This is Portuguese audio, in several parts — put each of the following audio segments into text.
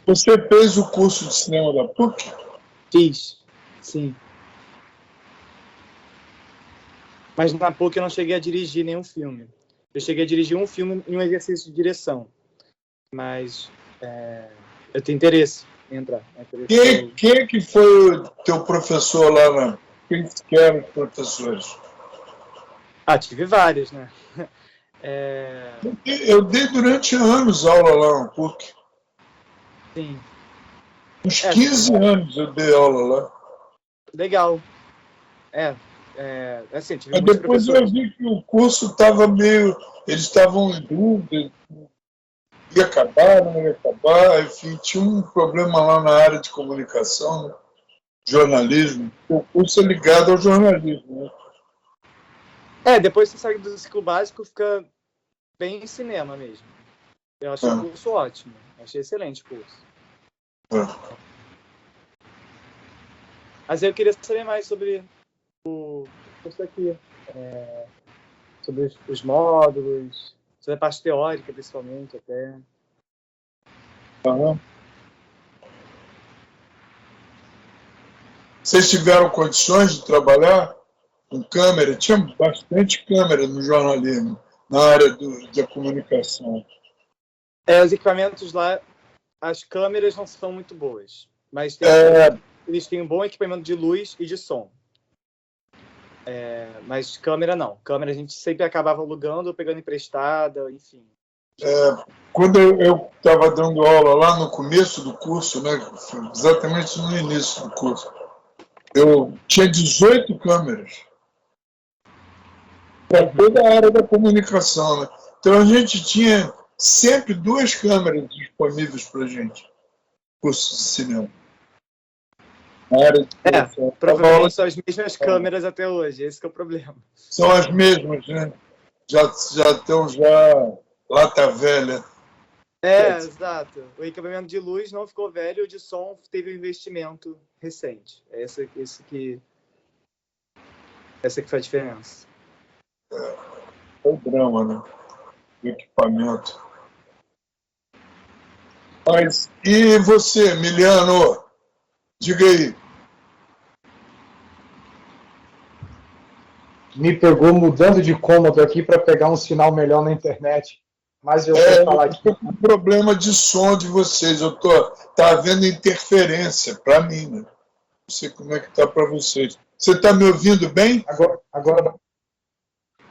Você fez o curso de cinema da PUC? Fiz, sim. Mas na PUC eu não cheguei a dirigir nenhum filme. Eu cheguei a dirigir um filme em um exercício de direção. Mas eu tenho interesse em entrar. Quem que foi o teu professor lá na... Quem que eram os professores? Tive vários, né? Eu dei durante anos aula lá na PUC. Sim. Uns 15 anos eu dei aula lá. Legal. Assim, tive Mas muitos depois professores. eu vi que o curso estava meio... Eles estavam em dúvida, ia acabar, não ia acabar, enfim, tinha um problema lá na área de comunicação, né? Jornalismo. O curso é ligado ao jornalismo, né? Depois que você sai do ciclo básico, fica bem em cinema mesmo. Eu achei o curso ótimo. Achei excelente o curso. Mas eu queria saber mais sobre o curso aqui. Sobre os módulos, sobre a parte teórica, principalmente, até. Vocês tiveram condições de trabalhar com câmera? Tinha bastante câmera no jornalismo, na área da comunicação. Os equipamentos lá, as câmeras não são muito boas, mas eles têm um bom equipamento de luz e de som. Mas câmera não. Câmera a gente sempre acabava alugando ou pegando emprestada, enfim. Quando eu estava dando aula lá no começo do curso, né, exatamente no início do curso, eu tinha 18 câmeras para toda a área da comunicação, né? Então a gente tinha sempre 2 câmeras disponíveis para a gente, curso de cinema. Provavelmente são as mesmas câmeras até hoje, esse que é o problema. São as mesmas, né? Já estão lata velha. Exato. O equipamento de luz não ficou velho, o de som teve um investimento recente. Essa que foi a diferença. É o drama, né? O equipamento. Mas, e você, Miliano? Diga aí. Me pegou mudando de cômodo aqui para pegar um sinal melhor na internet. Mas eu vou falar aqui. Eu tô com problema de som de vocês. Tá havendo interferência para mim, né? Não sei como é que tá para vocês. Você está me ouvindo bem? Agora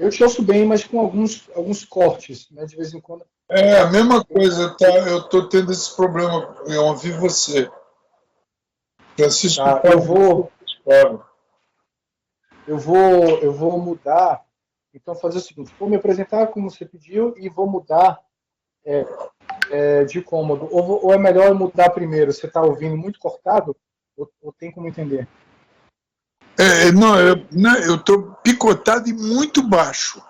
eu te ouço bem, mas com alguns cortes, né? De vez em quando. A mesma coisa. Eu estou tendo esse problema em ouvir você. Francisco, eu vou mudar. Então, fazer o seguinte: vou me apresentar como você pediu e vou mudar de cômodo. Ou é melhor eu mudar primeiro? Você está ouvindo muito cortado? Ou tem como entender? Eu estou picotado e muito baixo.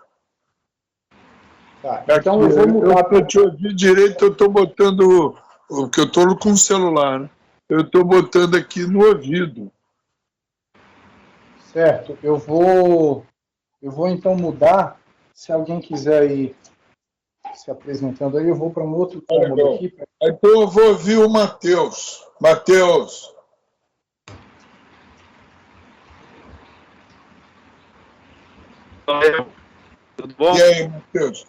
Tá, então eu vou mudar. Para te ouvir direito, eu estou botando. Porque eu estou com o celular, né? Eu estou botando aqui no ouvido. Certo, eu vou então mudar. Se alguém quiser ir se apresentando aí, eu vou para um outro cômodo aqui. Então eu vou ouvir o Matheus. Matheus. Tudo bom? E aí, Matheus?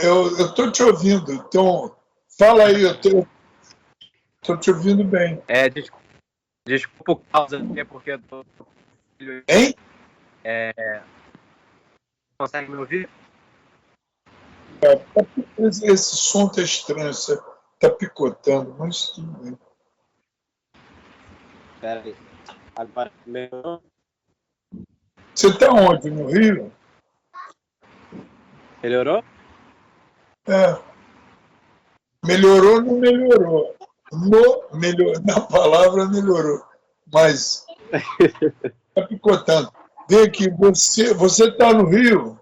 Eu estou te ouvindo, então fala aí, eu estou te ouvindo bem. Desculpa o caos, porque eu tô... Hein? Consegue me ouvir? Esse som tá estranho, você tá picotando, mas tudo bem. Pera aí. Agora melhorou? Você está onde? No Rio? Melhorou? Melhorou ou não melhorou? Na palavra melhorou. Mas está picotando. Vem aqui, você está no Rio?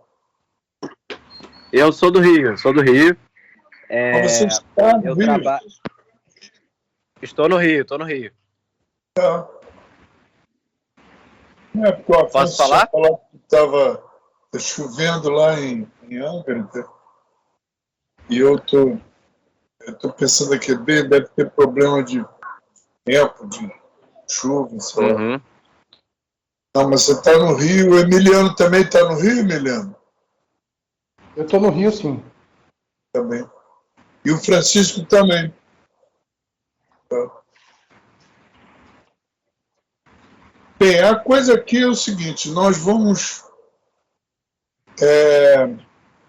Eu sou do Rio, Mas você está no Rio? Estou no Rio. Posso falar? Que estava chovendo lá em Angra, e eu estou Eu estou pensando aqui, deve ter problema de tempo, de chuva, sei lá. Uhum. Não, mas você está no Rio. O Emiliano também está no Rio, Emiliano? Eu estou no Rio, sim. Também. E o Francisco também. Tá. Bem, a coisa aqui é o seguinte, nós vamos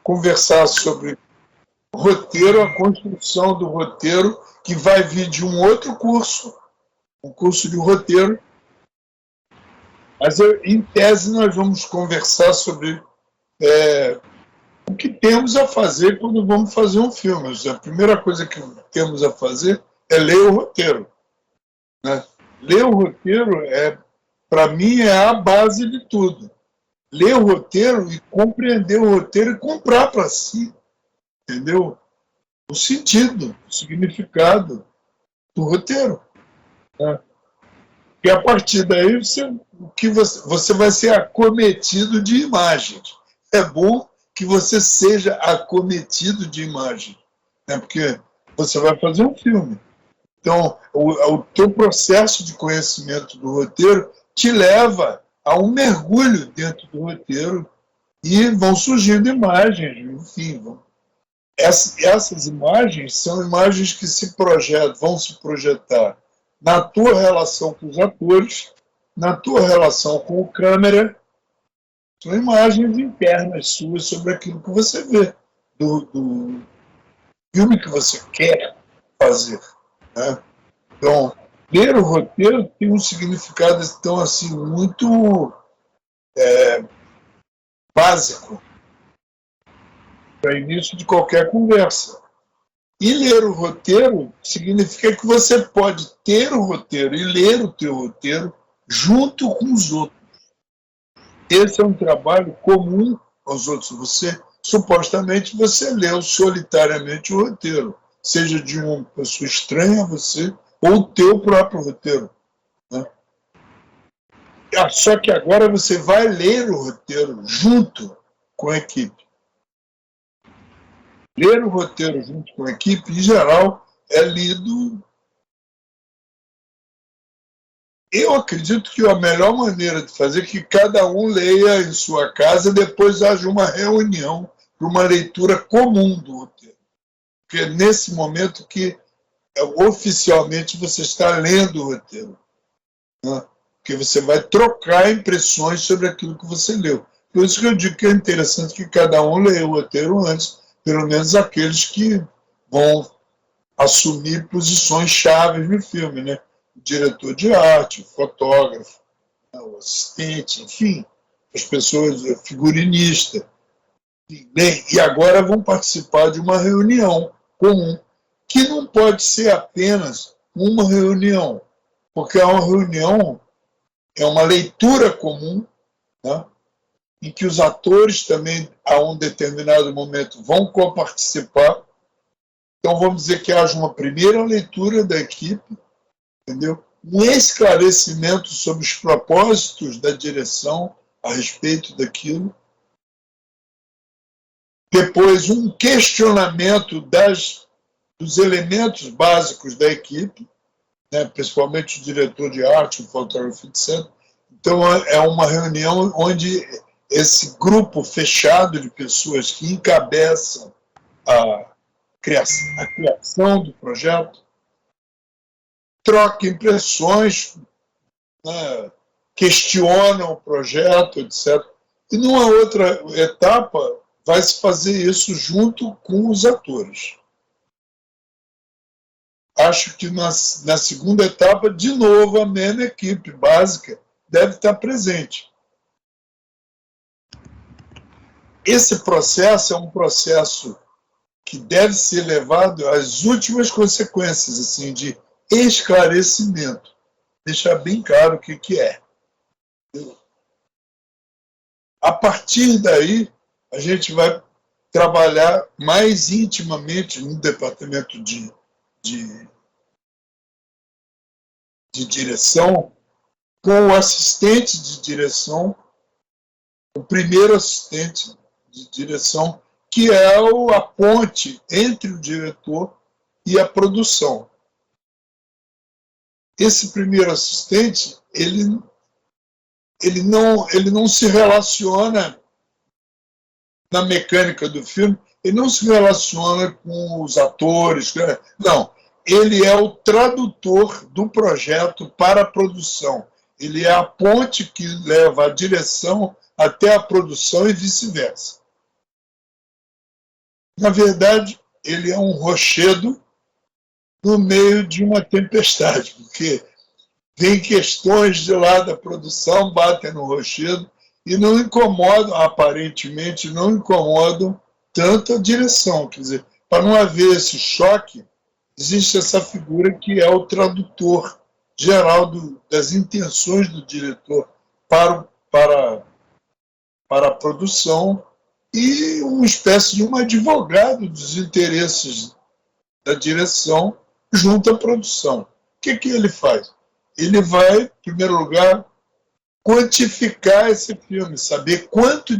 conversar sobre o roteiro, a construção do roteiro, que vai vir de um outro curso, um curso de roteiro. Mas, em tese, nós vamos conversar sobre o que temos a fazer quando vamos fazer um filme. A primeira coisa que temos a fazer é ler o roteiro. Né? Ler o roteiro, para mim, é a base de tudo. Ler o roteiro e compreender o roteiro e comprar para si, entendeu? O sentido, o significado do roteiro. Né? E a partir daí você vai ser acometido de imagens. É bom que você seja acometido de imagens, né? Porque você vai fazer um filme. Então, o teu processo de conhecimento do roteiro te leva a um mergulho dentro do roteiro e vão surgindo imagens, enfim. Essas imagens são imagens que vão se projetar na tua relação com os atores, na tua relação com o câmera, são imagens internas suas sobre aquilo que você vê, do filme que você quer fazer. Né? Então, ler o roteiro tem um significado então, assim, muito básico para início de qualquer conversa. E ler o roteiro significa que você pode ter o roteiro e ler o teu roteiro junto com os outros. Esse é um trabalho comum aos outros. Supostamente, você leu solitariamente o roteiro, seja de uma pessoa estranha a você ou o teu próprio roteiro. Né? Só que agora você vai ler o roteiro junto com a equipe. Ler o roteiro junto com a equipe, em geral, é lido. Eu acredito que a melhor maneira de fazer é que cada um leia em sua casa e depois haja uma reunião para uma leitura comum do roteiro. Porque é nesse momento que oficialmente você está lendo o roteiro. Né? Porque você vai trocar impressões sobre aquilo que você leu. Por isso que eu digo que é interessante que cada um leia o roteiro antes, pelo menos aqueles que vão assumir posições chaves no filme, né? O diretor de arte, o fotógrafo, o assistente, enfim, as pessoas, o figurinista. Bem, e agora vão participar de uma reunião comum, que não pode ser apenas uma reunião, porque uma reunião é uma leitura comum, né? Em que os atores também, a um determinado momento, vão coparticipar. Então, vamos dizer que haja uma primeira leitura da equipe, entendeu? Um esclarecimento sobre os propósitos da direção a respeito daquilo. Depois, um questionamento dos elementos básicos da equipe, né? Principalmente o diretor de arte, o fotógrafo, etc. Então, é uma reunião onde esse grupo fechado de pessoas que encabeçam a criação do projeto troca impressões, né, questionam o projeto, etc. E numa outra etapa vai se fazer isso junto com os atores. Acho que na segunda etapa, de novo, a mesma equipe básica deve estar presente. Esse processo é um processo que deve ser levado às últimas consequências, assim, de esclarecimento. Deixar bem claro o que é. A partir daí, a gente vai trabalhar mais intimamente no departamento de direção, com o assistente de direção, o primeiro assistente de direção, que é a ponte entre o diretor e a produção. Esse primeiro assistente, ele não se relaciona na mecânica do filme, ele não se relaciona com os atores, não. Ele é o tradutor do projeto para a produção. Ele é a ponte que leva a direção até a produção e vice-versa. Na verdade, ele é um rochedo no meio de uma tempestade, porque vem questões de lá da produção, batem no rochedo e não incomodam, aparentemente, não incomodam tanto a direção. Quer dizer, para não haver esse choque, existe essa figura que é o tradutor geral das intenções do diretor para a produção e uma espécie de um advogado dos interesses da direção junto à produção. O que ele faz? Ele vai, em primeiro lugar, quantificar esse filme, saber quanto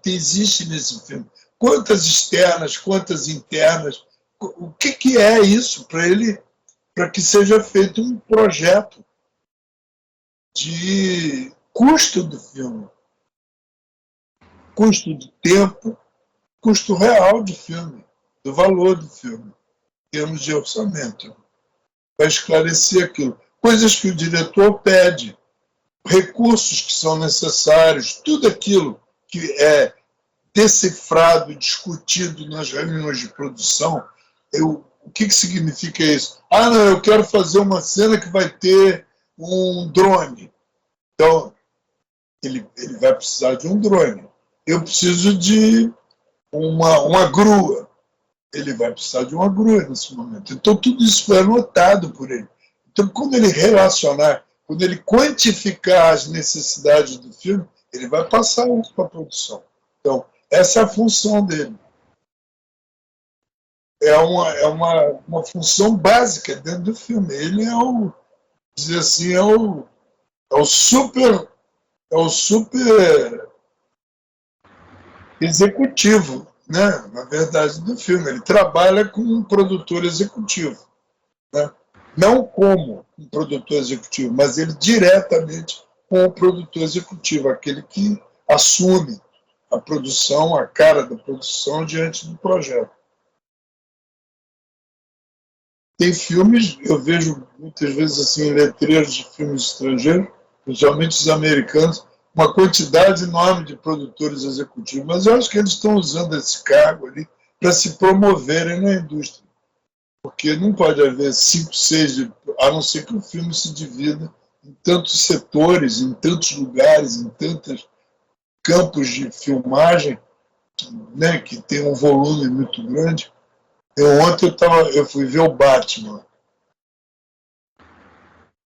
existe nesse filme, quantas externas, quantas internas, o que é isso para que seja feito um projeto de custo do filme, custo de tempo, custo real de filme, do valor do filme, em termos de orçamento, para esclarecer aquilo. Coisas que o diretor pede, recursos que são necessários, tudo aquilo que é decifrado, discutido nas reuniões de produção. O que significa isso? Não, eu quero fazer uma cena que vai ter um drone. Então, ele vai precisar de um drone. Eu preciso de uma grua. Ele vai precisar de uma grua nesse momento. Então, tudo isso foi anotado por ele. Então, quando ele relacionar, quando ele quantificar as necessidades do filme, ele vai passar isso para a produção. Então, essa é a função dele. É uma função básica dentro do filme. Ele é dizer assim, é o super executivo, né? Na verdade, do filme. Ele trabalha como um produtor executivo, né? Não como um produtor executivo, mas ele diretamente com o produtor executivo, aquele que assume a produção, a cara da produção diante do projeto. Tem filmes, eu vejo muitas vezes assim, letreiros de filmes estrangeiros, principalmente os americanos, uma quantidade enorme de produtores executivos, mas eu acho que eles estão usando esse cargo ali para se promoverem na indústria. Porque não pode haver 5, 6, a não ser que o filme se divida em tantos setores, em tantos lugares, em tantos campos de filmagem, né, que tem um volume muito grande. Ontem eu fui ver o Batman.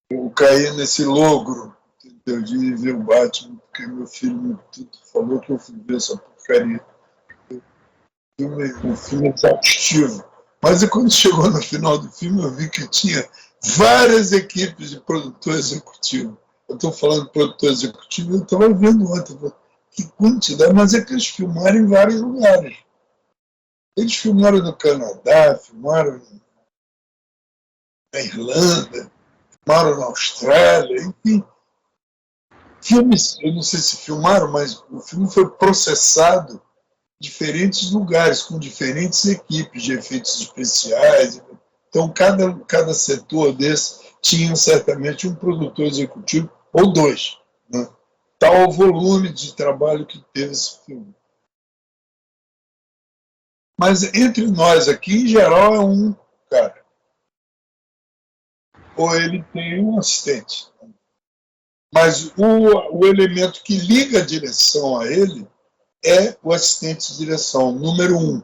Eu caí nesse logro, entendeu, de ver o Batman, porque meu filho falou que eu fui ver essa porcaria. Um filme exaustivo. Mas quando chegou no final do filme, eu vi que tinha várias equipes de produtor executivo. Eu estou falando de produtor executivo, eu estava vendo ontem. Que quantidade, mas é que eles filmaram em vários lugares. Eles filmaram no Canadá, filmaram na Irlanda, filmaram na Austrália, enfim. Filmes, eu não sei se filmaram, mas o filme foi processado em diferentes lugares, com diferentes equipes de efeitos especiais. Então, cada setor desse tinha certamente um produtor executivo, ou dois, né? Tal o volume de trabalho que teve esse filme. Mas entre nós aqui, em geral, é um cara. Ou ele tem um assistente. Mas o elemento que liga a direção a ele é o assistente de direção número 1.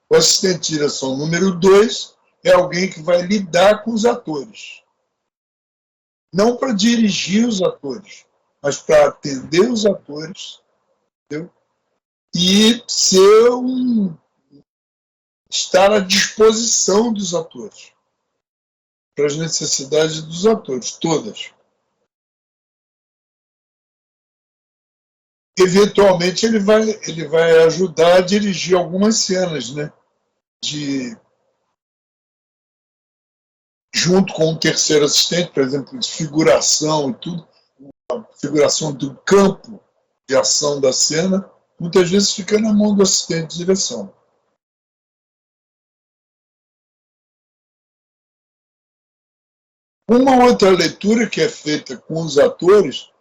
O assistente de direção número 2 é alguém que vai lidar com os atores. Não para dirigir os atores, mas para atender os atores, entendeu? E estar à disposição dos atores, para as necessidades dos atores, todas. Eventualmente ele vai ajudar a dirigir algumas cenas, né? De junto com um terceiro assistente, por exemplo, de figuração e tudo, a figuração do campo de ação da cena, muitas vezes fica na mão do assistente de direção. Uma outra leitura que é feita com os atores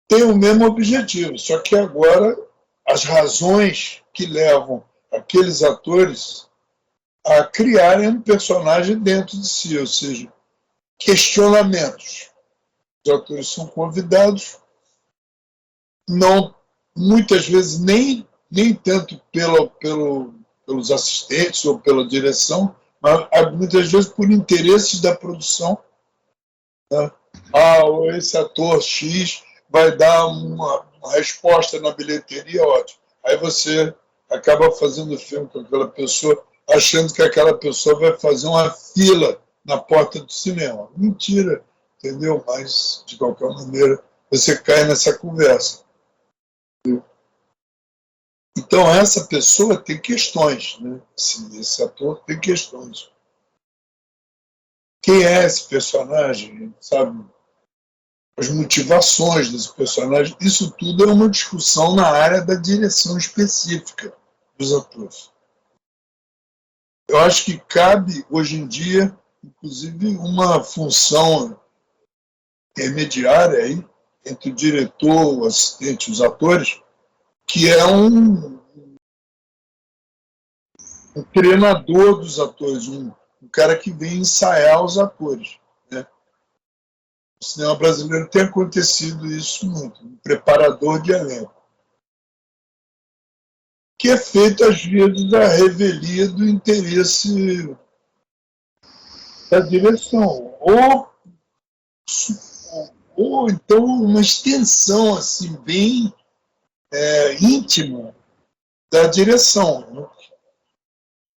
tem o mesmo objetivo, só que agora as razões que levam aqueles atores a criarem um personagem dentro de si, ou seja, questionamentos. Os atores são convidados, não, muitas vezes nem tanto pelos assistentes ou pela direção, mas muitas vezes por interesses da produção. Né? Esse ator X vai dar uma resposta na bilheteria, ótimo. Aí você acaba fazendo filme com aquela pessoa, achando que aquela pessoa vai fazer uma fila na porta do cinema. Mentira, entendeu? Mas, de qualquer maneira, você cai nessa conversa. Então, essa pessoa tem questões, né? Esse ator tem questões. Quem é esse personagem? Sabe? As motivações desse personagem. Isso tudo é uma discussão na área da direção específica dos atores. Eu acho que cabe, hoje em dia, inclusive, uma função intermediária aí, entre o diretor, o assistente e os atores, que é um treinador dos atores, um cara que vem ensaiar os atores. Né? No cinema brasileiro tem acontecido isso muito, um preparador de elenco, que é feito, às vezes, à revelia do interesse da direção, ou então uma extensão assim, bem íntima da direção, né?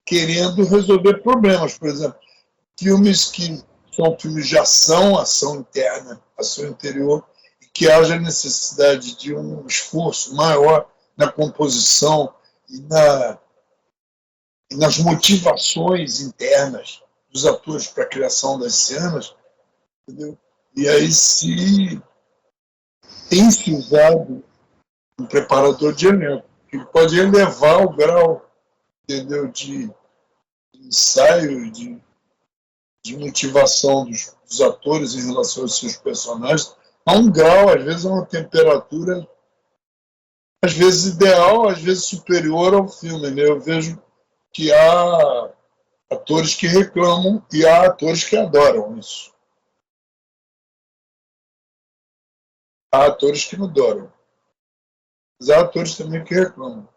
Querendo resolver problemas. Por exemplo, filmes que são filmes de ação interna, ação interior, e que haja necessidade de um esforço maior na composição e nas motivações internas dos atores para a criação das cenas, entendeu? E aí se tem se usado um preparador de elenco, que pode elevar o grau, entendeu, de ensaio, de motivação dos atores em relação aos seus personagens, a um grau, às vezes a uma temperatura, às vezes ideal, às vezes superior ao filme. Né? Eu vejo que há atores que reclamam e há atores que adoram isso. Há atores que não adoram. Mas há atores também que reclamam.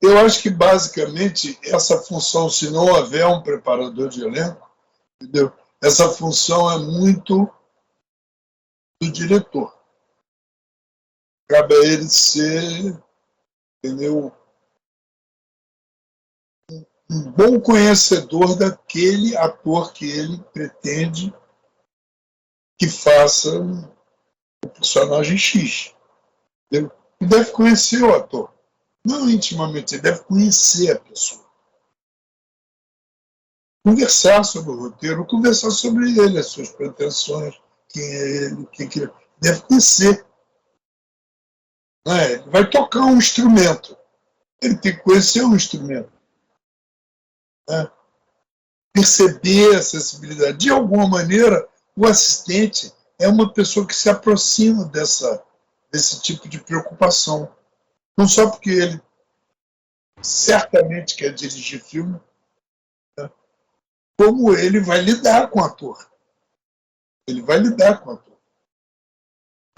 Eu acho que, basicamente, essa função, se não houver um preparador de elenco, entendeu? Essa função é muito do diretor. Cabe a ele ser, entendeu, um bom conhecedor daquele ator que ele pretende que faça o personagem X. Entendeu? E deve conhecer o ator. Não intimamente, ele deve conhecer a pessoa. Conversar sobre o roteiro, conversar sobre ele, as suas pretensões, quem é ele, quem que ele deve conhecer. Ele vai tocar um instrumento. Ele tem que conhecer um instrumento. Né? Perceber a sensibilidade. De alguma maneira, o assistente é uma pessoa que se aproxima desse tipo de preocupação. Não só porque ele certamente quer dirigir filme, né? Como ele vai lidar com o ator. Ele vai lidar com o ator.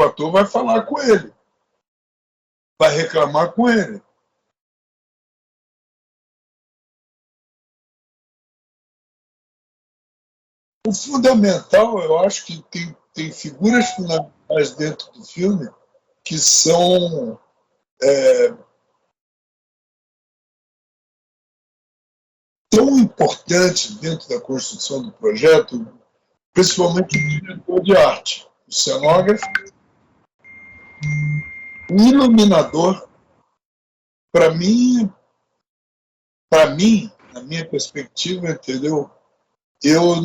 O ator vai falar com ele. Vai reclamar com ele. O fundamental, eu acho que tem figuras fundamentais dentro do filme que são tão importantes dentro da construção do projeto, principalmente o diretor de arte, o cenógrafo, o iluminador. Para mim, na minha perspectiva, entendeu? eu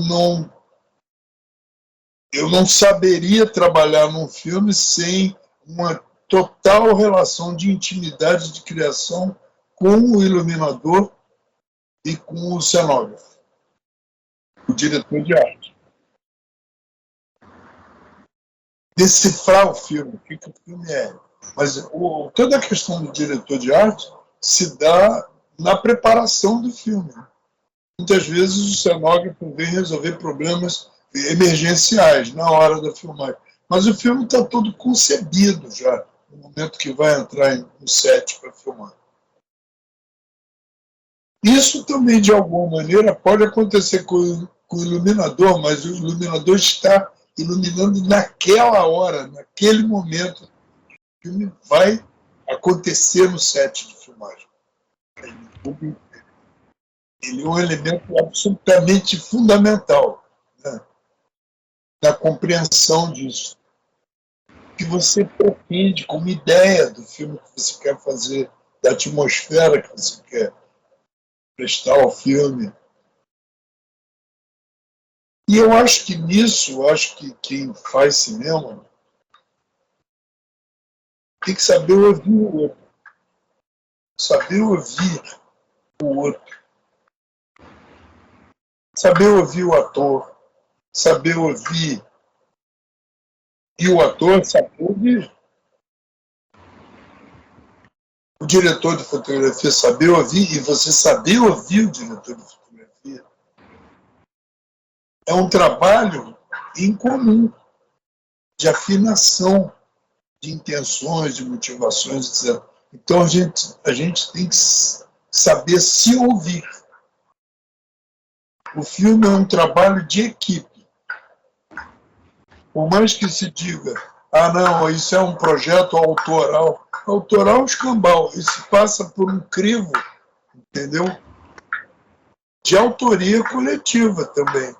não saberia trabalhar num filme sem uma total relação de intimidade de criação com o iluminador e com o cenógrafo, o diretor de arte. Decifrar o filme, o que o filme é. Mas toda a questão do diretor de arte se dá na preparação do filme. Muitas vezes o cenógrafo vem resolver problemas emergenciais na hora da filmagem. Mas o filme está todo concebido já, no momento que vai entrar no set para filmar. Isso também, de alguma maneira, pode acontecer com o iluminador, mas o iluminador está iluminando naquela hora, naquele momento. O filme vai acontecer no set de filmagem. Ele é um elemento absolutamente fundamental, né, na compreensão disso. O que você pretende como ideia do filme que você quer fazer, da atmosfera que você quer prestar ao filme. E eu acho que nisso, eu acho que quem faz cinema tem que saber ouvir o outro. Saber ouvir o outro. Saber ouvir o ator. Saber ouvir. E o ator saber ouvir. O diretor de fotografia saber ouvir e você saber ouvir o diretor de fotografia. É um trabalho em comum, de afinação de intenções, de motivações, etc. Então a gente tem que saber se ouvir. O filme é um trabalho de equipe. Por mais que se diga, não, isso é um projeto autoral. Autoral é um escambau. Isso passa por um crivo, entendeu? De autoria coletiva também.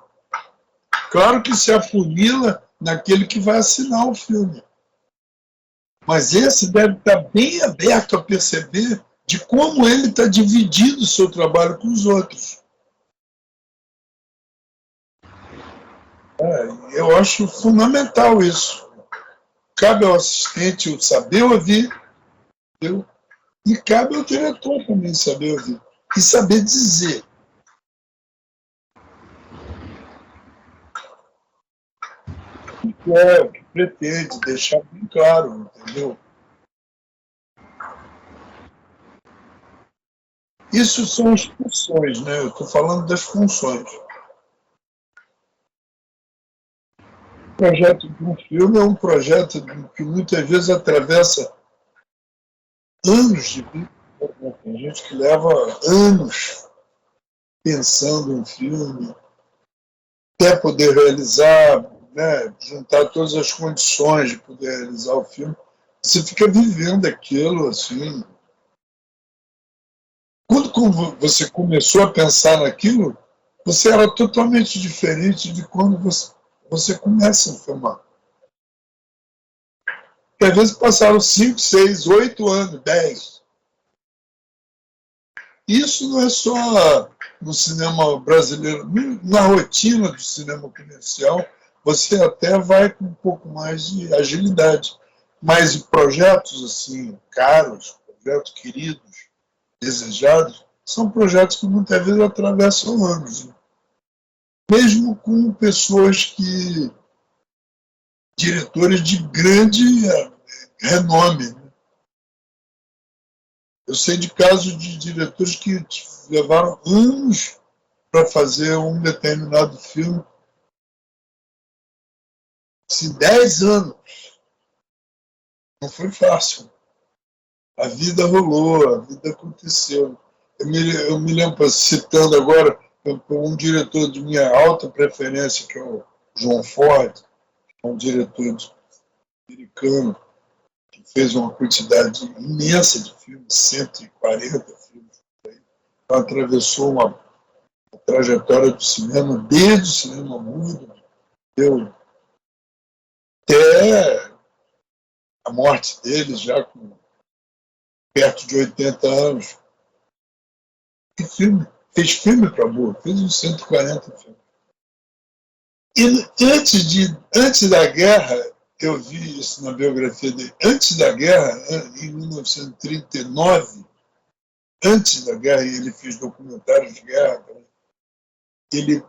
Claro que se afunila naquele que vai assinar o filme. Mas esse deve estar bem aberto a perceber de como ele está dividindo o seu trabalho com os outros. Eu acho fundamental isso. Cabe ao assistente o saber ouvir, entendeu? E cabe ao diretor também saber ouvir. E saber dizer. O que pretende, deixar bem claro, entendeu? Isso são as funções, né? Eu estou falando das funções. O projeto de um filme é um projeto que muitas vezes atravessa anos de vida. Tem gente que leva anos pensando em filme, até poder realizar, né, juntar todas as condições de poder realizar o filme. Você fica vivendo aquilo assim. Quando você começou a pensar naquilo, você era totalmente diferente de quando você começa a filmar. Porque às vezes passaram 5, 6, 8 anos, 10. Isso não é só no cinema brasileiro, na rotina do cinema comercial, você até vai com um pouco mais de agilidade. Mas projetos assim, caros, projetos queridos, desejados, são projetos que muitas vezes atravessam anos. Mesmo com pessoas diretores de grande renome. Eu sei de casos de diretores que levaram anos para fazer um determinado filme. Assim, 10 anos. Não foi fácil. A vida rolou, a vida aconteceu. Eu me lembro, citando agora, um diretor de minha alta preferência, que é o John Ford, um diretor americano, que fez uma quantidade imensa de filmes, 140 filmes. Então, atravessou uma trajetória do cinema, desde o cinema mudo, até a morte dele, já com perto de 80 anos. Que filme? Fez filme para boa, fez uns 140 filmes. Antes da guerra, eu vi isso na biografia dele, antes da guerra, em 1939, antes da guerra, e ele fez documentários de guerra, ele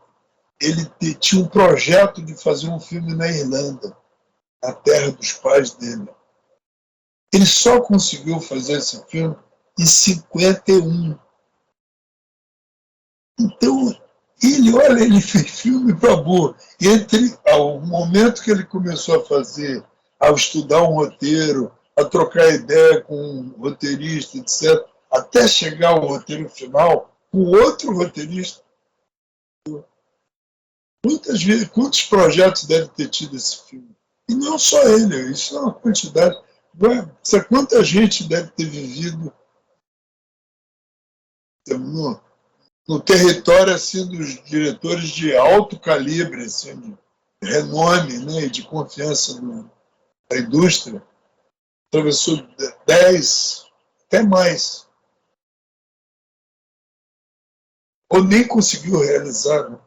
tinha um projeto de fazer um filme na Irlanda, na terra dos pais dele. Ele só conseguiu fazer esse filme em 51. Então, ele fez filme para burro. E entre o momento que ele começou a fazer, a estudar um roteiro, a trocar ideia com um roteirista, etc., até chegar ao roteiro final, com outro roteirista, muitas vezes, quantos projetos deve ter tido esse filme? E não só ele, isso é uma quantidade. Quanta gente deve ter vivido no território assim, dos diretores de alto calibre, assim, de renome, né, e de confiança da indústria, atravessou 10, até mais. Ou nem conseguiu realizar, né?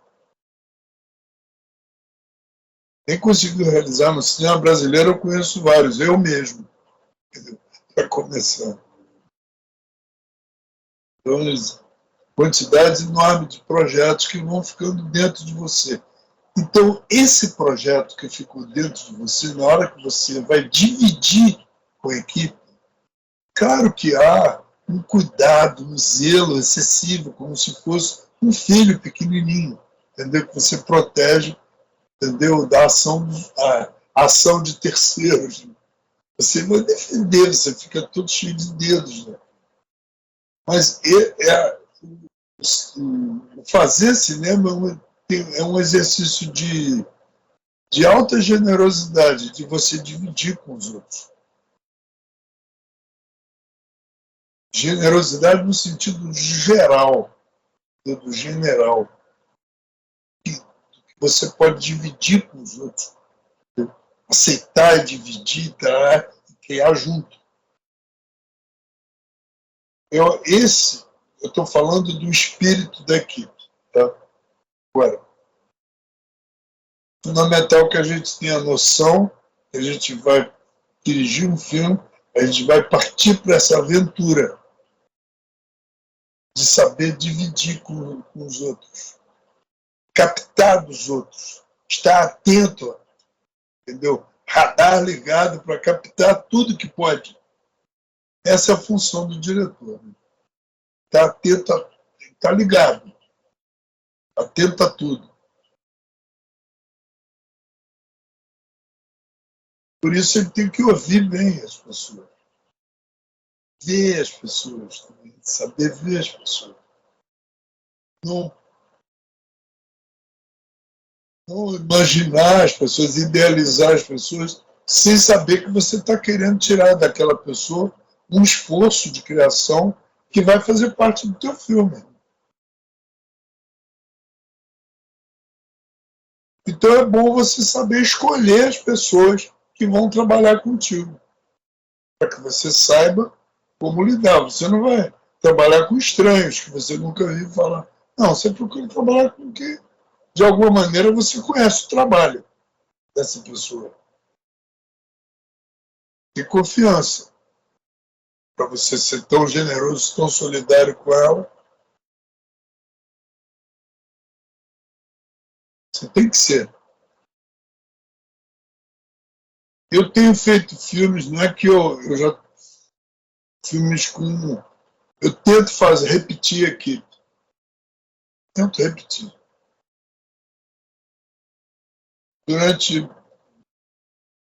Nem conseguiu realizar. No cinema brasileiro eu conheço vários, eu mesmo, para começar. Então, quantidades enormes de projetos que vão ficando dentro de você. Então, esse projeto que ficou dentro de você, na hora que você vai dividir com a equipe, claro que há um cuidado, um zelo excessivo, como se fosse um filho pequenininho, entendeu? Que você protege, entendeu? Da ação, a ação de terceiros. Você vai defender, você fica todo cheio de dedos, né? Mas fazer cinema é um exercício de alta generosidade, de você dividir com os outros. Generosidade no sentido geral, do general. Que você pode dividir com os outros. Aceitar e dividir, tá? E criar junto. Eu estou falando do espírito da equipe. Tá? Agora, fundamental que a gente tenha a noção que a gente vai dirigir um filme, a gente vai partir para essa aventura de saber dividir com os outros, captar dos outros, estar atento, entendeu? Radar ligado para captar tudo que pode. Essa é a função do diretor. Né? Estar atento, estar ligado, atento a tudo. Por isso ele tem que ouvir bem as pessoas. Ver as pessoas também, saber ver as pessoas. Não imaginar as pessoas, idealizar as pessoas, sem saber que você está querendo tirar daquela pessoa um esforço de criação que vai fazer parte do teu filme. Então é bom você saber escolher as pessoas que vão trabalhar contigo, para que você saiba como lidar. Você não vai trabalhar com estranhos que você nunca viu falar. Não, você procura trabalhar com quem, de alguma maneira, você conhece o trabalho dessa pessoa. Tem confiança para você ser tão generoso, tão solidário com ela. Você tem que ser. Eu tenho feito filmes, não é que eu já... Filmes com... Eu tento repetir a equipe. Tento repetir. Durante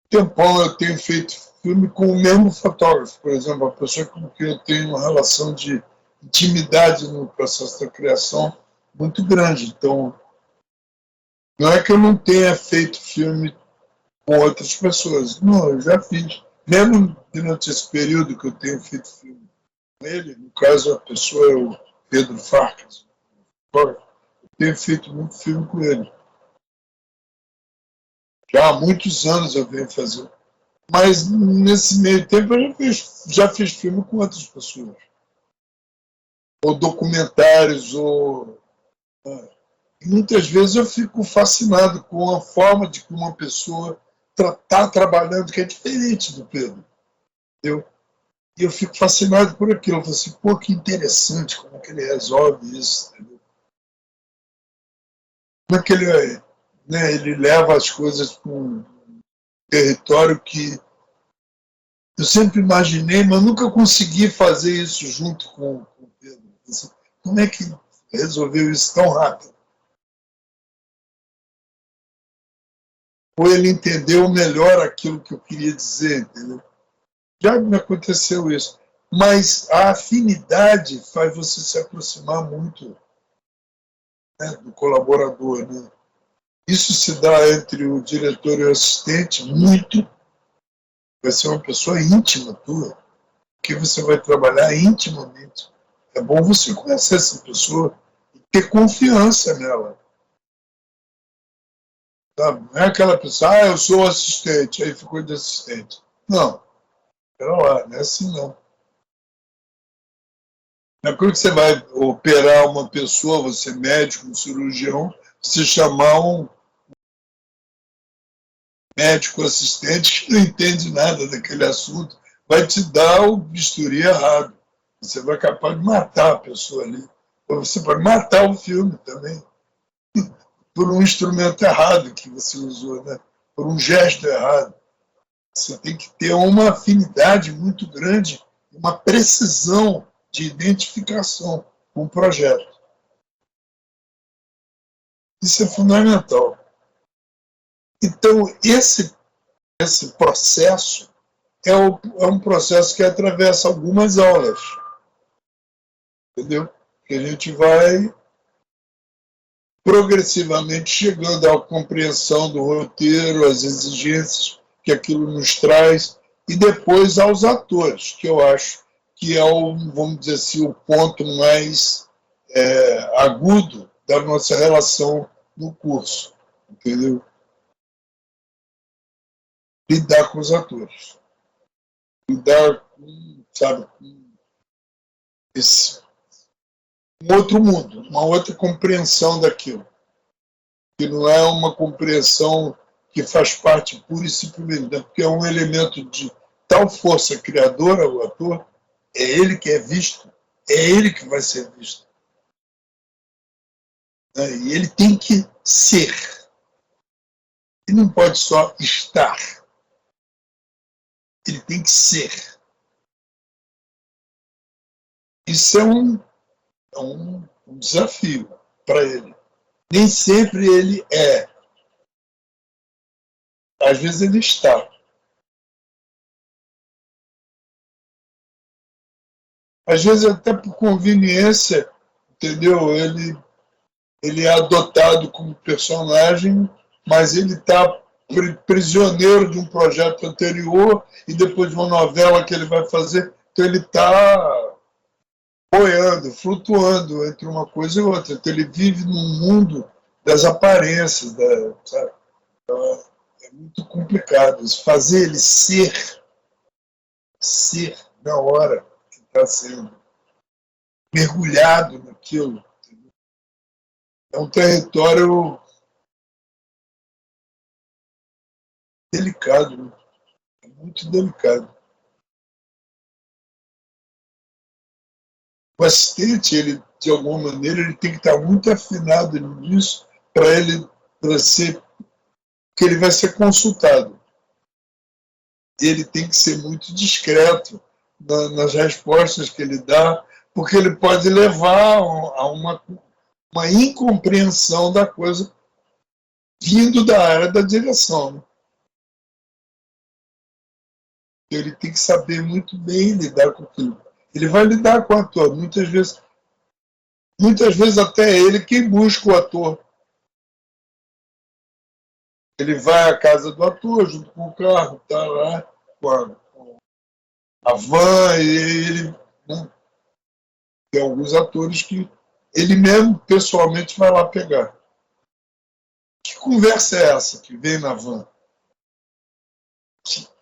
tempão eu tenho feito filme com o mesmo fotógrafo, por exemplo, a pessoa com quem eu tenho uma relação de intimidade no processo da criação muito grande. Então, não é que eu não tenha feito filme com outras pessoas. Não, eu já fiz. Mesmo durante esse período que eu tenho feito filme com ele, no caso a pessoa é o Pedro Farkas, eu tenho feito muito filme com ele. Já há muitos anos eu venho fazendo. Mas nesse meio tempo eu já fiz filme com outras pessoas. Ou documentários, ou E muitas vezes eu fico fascinado com a forma de que uma pessoa está trabalhando, que é diferente do Pedro. Entendeu? E eu fico fascinado por aquilo. Eu falo assim, pô, que interessante como é que ele resolve isso. Entendeu? Como é que ele leva as coisas para um território que eu sempre imaginei, mas nunca consegui fazer isso junto com o Pedro. Assim, como é que resolveu isso tão rápido? Ou ele entendeu melhor aquilo que eu queria dizer, entendeu? Já me aconteceu isso. Mas a afinidade faz você se aproximar muito, né, do colaborador. Né? Isso se dá entre o diretor e o assistente muito. Vai ser uma pessoa íntima tua, que você vai trabalhar intimamente. É bom você conhecer essa pessoa e ter confiança nela. Sabe? Não é aquela pessoa, eu sou assistente, aí ficou de assistente. Não, pera lá, não é assim não. Não é porque você vai operar uma pessoa, você é médico, um cirurgião, você chamar um médico assistente que não entende nada daquele assunto, vai te dar o bisturi errado. Você vai capaz de matar a pessoa ali. Ou você pode matar o filme também. Por um instrumento errado que você usou, né? Por um gesto errado. Você tem que ter uma afinidade muito grande, uma precisão de identificação com o projeto. Isso é fundamental. Então, esse processo é um processo que atravessa algumas aulas. Entendeu? Que a gente vai progressivamente chegando à compreensão do roteiro, às exigências que aquilo nos traz, e depois aos atores, que eu acho que é vamos dizer assim, o ponto mais agudo da nossa relação no curso, entendeu? Lidar com os atores. Lidar com, sabe, com um outro mundo, uma outra compreensão daquilo. Que não é uma compreensão que faz parte pura e simplesmente, porque é um elemento de tal força criadora, o ator, é ele que é visto, é ele que vai ser visto. E ele tem que ser. Ele não pode só estar. Ele tem que ser. Isso é um desafio para ele. Nem sempre ele é. Às vezes ele está. Às vezes até por conveniência, entendeu? Ele é adotado como personagem, mas ele está prisioneiro de um projeto anterior e depois de uma novela que ele vai fazer. Então ele está boiando, flutuando entre uma coisa e outra. Então ele vive num mundo das aparências, sabe? Então, é muito complicado isso. Fazer ele ser na hora que está sendo mergulhado naquilo. É um território delicado, né? É muito delicado. O assistente, ele, de alguma maneira, ele tem que estar muito afinado nisso para ser, que ele vai ser consultado. Ele tem que ser muito discreto nas respostas que ele dá, porque ele pode levar a uma incompreensão da coisa vindo da área da direção. Né? Ele tem que saber muito bem lidar com aquilo. Ele vai lidar com o ator. Muitas vezes até é ele quem busca o ator. Ele vai à casa do ator junto com o carro, está lá com a van, e ele, né? Tem alguns atores que ele mesmo pessoalmente vai lá pegar. Que conversa é essa que vem na van?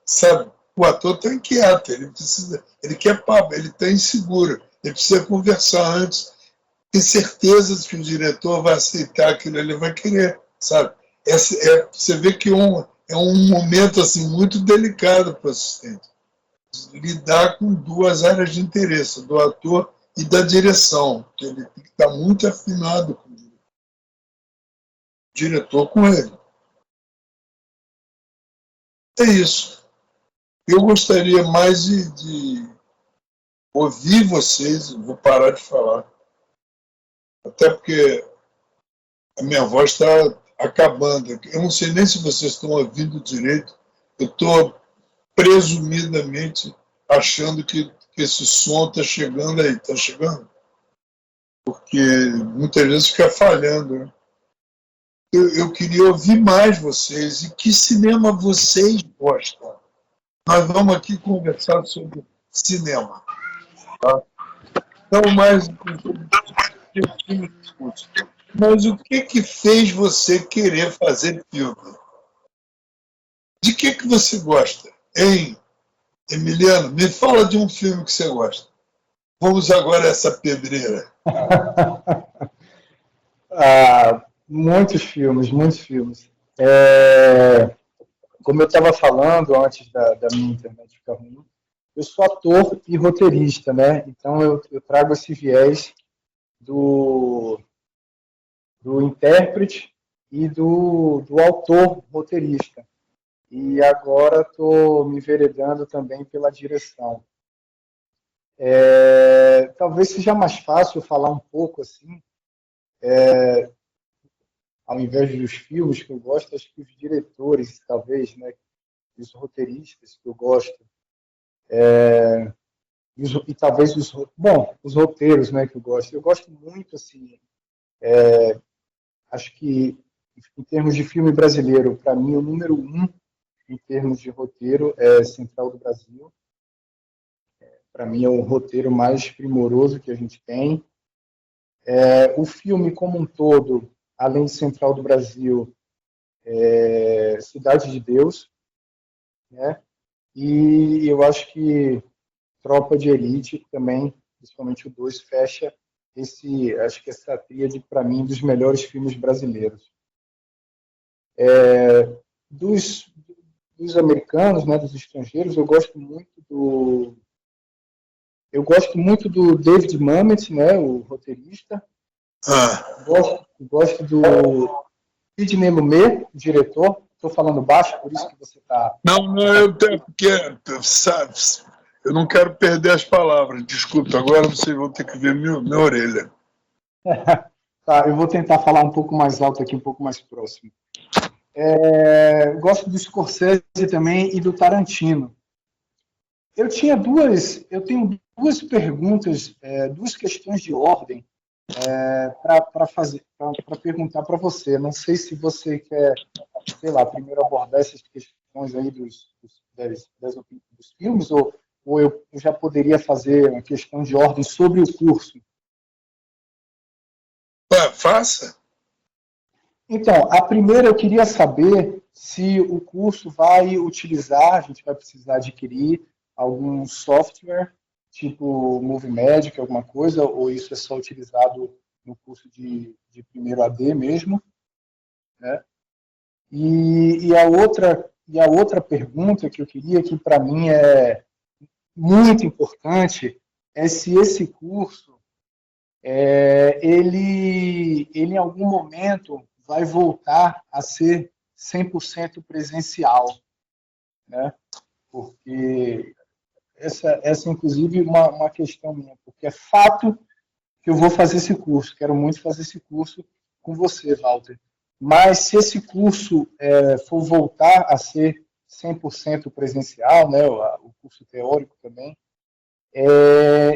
Sabe? O ator está inquieto, ele quer papo, ele está inseguro, ele precisa conversar antes. tem certeza que o diretor vai aceitar aquilo, ele vai querer, sabe? Você vê que é um momento assim, muito delicado para o assistente. Lidar com duas áreas de interesse, do ator e da direção, que ele tem que estar muito afinado com o diretor com ele. É isso. Eu gostaria mais de ouvir vocês, vou parar de falar. Até porque a minha voz está acabando. Eu não sei nem se vocês estão ouvindo direito. Eu estou presumidamente achando que esse som está chegando aí. Está chegando? Porque muitas vezes fica falhando. Né? Eu queria ouvir mais vocês. E que cinema vocês gostam? Nós vamos aqui conversar sobre cinema. Tá? Não mais mas o que fez você querer fazer filme? De que você gosta? Hein, Emiliano? Me fala de um filme que você gosta. Vamos agora a essa pedreira. Muitos filmes, muitos filmes. Como eu estava falando antes da minha internet ficar ruim, eu sou ator e roteirista, né? Então eu trago esse viés do intérprete e do autor roteirista. E agora estou me enveredando também pela direção. Talvez seja mais fácil falar um pouco assim, ao invés dos filmes que eu gosto, acho que os diretores, talvez, né? Os roteiristas que eu gosto. E talvez os roteiros, né, que eu gosto. Eu gosto muito, assim, acho que em termos de filme brasileiro, para mim, o número 1 em termos de roteiro é Central do Brasil. Para mim, é o roteiro mais primoroso que a gente tem. O filme como um todo, além de Central do Brasil, Cidade de Deus, né? E eu acho que Tropa de Elite também, principalmente o 2, fecha acho que essa tríade, para mim, dos melhores filmes brasileiros. Dos americanos, né, dos estrangeiros, eu gosto muito do David Mamet, né, o roteirista. Gosto do Sidney Lumet, o diretor. Estou falando baixo, por isso que você está... Não, porque sabe, eu não quero perder as palavras. Desculpa, agora vocês vão ter que ver minha orelha. Tá, eu vou tentar falar um pouco mais alto aqui, um pouco mais próximo. Gosto do Scorsese também e do Tarantino. Eu tenho duas perguntas, duas questões de ordem para perguntar para você. Não sei se você quer, sei lá, primeiro abordar essas questões aí dos filmes, ou eu já poderia fazer uma questão de ordem sobre o curso. Faça. Então, a primeira eu queria saber se o curso vai utilizar, a gente vai precisar adquirir algum software, tipo Movie Magic, alguma coisa, ou isso é só utilizado no curso de primeiro AD mesmo, né? E a outra pergunta que eu queria, que para mim é muito importante, é se esse curso, ele em algum momento vai voltar a ser 100% presencial, né? Porque essa inclusive, uma questão minha, porque é fato que eu vou fazer esse curso, quero muito fazer esse curso com você, Walter. Mas se esse curso for voltar a ser 100% presencial, né, o curso teórico também,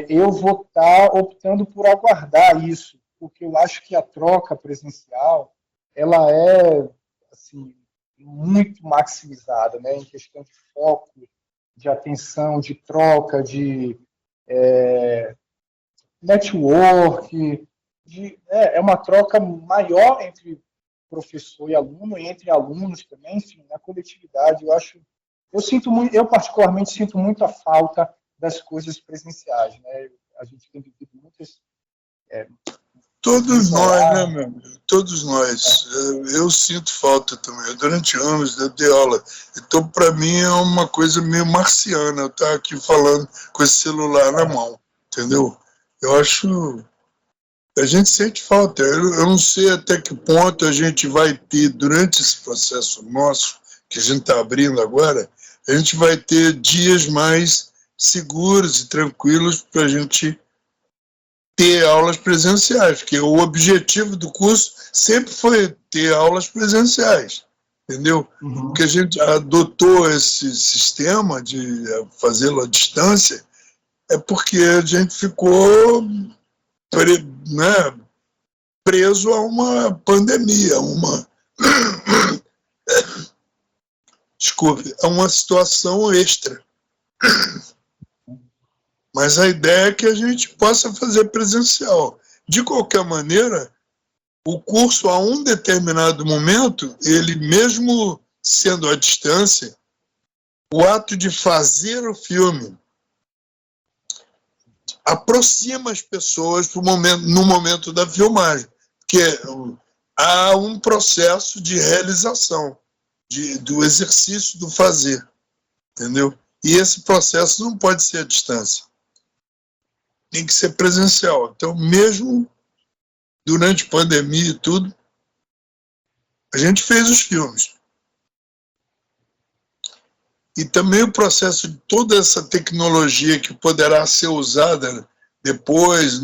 eu vou estar optando por aguardar isso, porque eu acho que a troca presencial ela é assim, muito maximizada, né, em questão de foco, de atenção, de troca, de network, é uma troca maior entre professor e aluno, e entre alunos também, enfim, na coletividade. Eu particularmente sinto muita falta das coisas presenciais, né? A gente tem vivido Todos nós, né, meu amigo? Todos nós. Eu sinto falta também. Durante anos eu dei aula. Então, para mim, é uma coisa meio marciana eu estar aqui falando com esse celular na mão, entendeu? Eu acho... A gente sente falta. Eu não sei até que ponto a gente vai ter, durante esse processo nosso, que a gente está abrindo agora, a gente vai ter dias mais seguros e tranquilos para a gente ter aulas presenciais, porque o objetivo do curso sempre foi ter aulas presenciais, entendeu? Porque a gente adotou esse sistema de fazê-lo à distância, é porque a gente ficou preso a uma pandemia, desculpe, a uma situação extra. Mas a ideia é que a gente possa fazer presencial. De qualquer maneira, o curso, a um determinado momento, ele mesmo sendo à distância, o ato de fazer o filme aproxima as pessoas no momento da filmagem, porque há um processo de realização, do exercício do fazer, entendeu? E esse processo não pode ser à distância. Tem que ser presencial. Então, mesmo durante a pandemia e tudo, a gente fez os filmes. E também o processo de toda essa tecnologia que poderá ser usada depois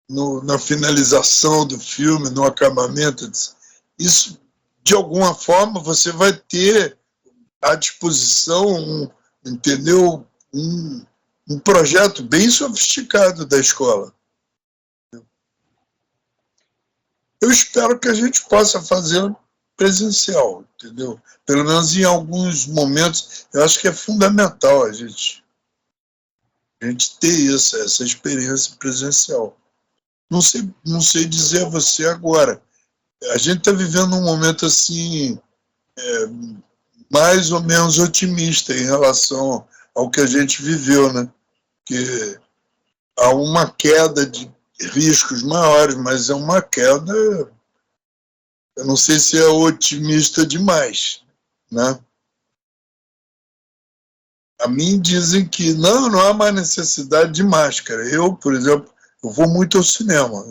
na finalização do filme, no acabamento, isso, de alguma forma, você vai ter à disposição, entendeu? Um projeto bem sofisticado da escola. Eu espero que a gente possa fazer presencial, entendeu? Pelo menos em alguns momentos, eu acho que é fundamental a gente ter essa experiência presencial. Não sei dizer a você agora. A gente está vivendo um momento assim, mais ou menos otimista em relação ao que a gente viveu, né? Que há uma queda de riscos maiores, mas é uma queda, eu não sei se é otimista demais, né? A mim dizem que não há mais necessidade de máscara. Eu, por exemplo, eu vou muito ao cinema.